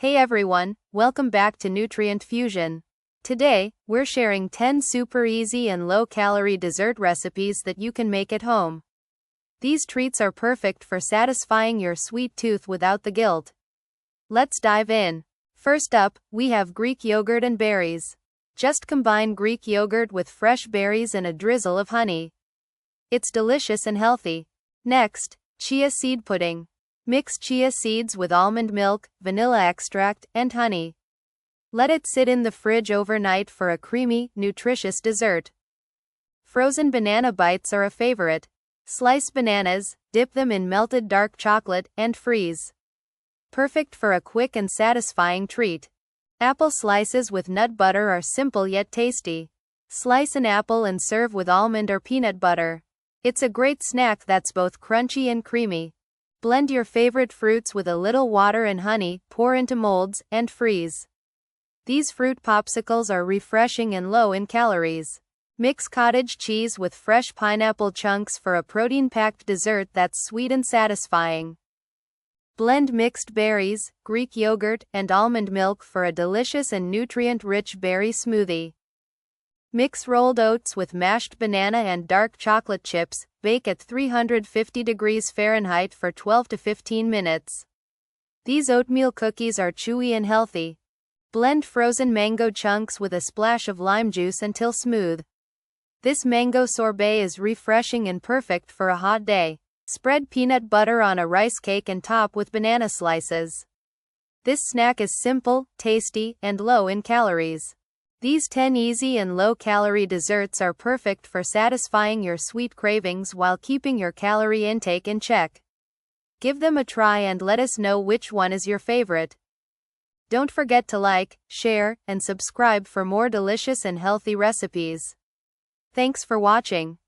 Hey everyone, welcome back to Nutrient Fusion. Today, we're sharing 10 super easy and low-calorie dessert recipes that you can make at home. These treats are perfect for satisfying your sweet tooth without the guilt. Let's dive in. First up, we have Greek yogurt and berries. Just combine Greek yogurt with fresh berries and a drizzle of honey. It's delicious and healthy. Next, chia seed pudding. Mix chia seeds with almond milk, vanilla extract, and honey. Let it sit in the fridge overnight for a creamy, nutritious dessert. Frozen banana bites are a favorite. Slice bananas, dip them in melted dark chocolate, and freeze. Perfect for a quick and satisfying treat. Apple slices with nut butter are simple yet tasty. Slice an apple and serve with almond or peanut butter. It's a great snack that's both crunchy and creamy. Blend your favorite fruits with a little water and honey, pour into molds, and freeze. These fruit popsicles are refreshing and low in calories. Mix cottage cheese with fresh pineapple chunks for a protein-packed dessert that's sweet and satisfying. Blend mixed berries, Greek yogurt, and almond milk for a delicious and nutrient-rich berry smoothie. Mix rolled oats with mashed banana and dark chocolate chips. Bake at 350 degrees Fahrenheit for 12 to 15 minutes. These oatmeal cookies are chewy and healthy. Blend frozen mango chunks with a splash of lime juice until smooth. This mango sorbet is refreshing and perfect for a hot day. Spread peanut butter on a rice cake and top with banana slices. This snack is simple, tasty, and low in calories. These 10 easy and low-calorie desserts are perfect for satisfying your sweet cravings while keeping your calorie intake in check. Give them a try and let us know which one is your favorite. Don't forget to like, share, and subscribe for more delicious and healthy recipes. Thanks for watching.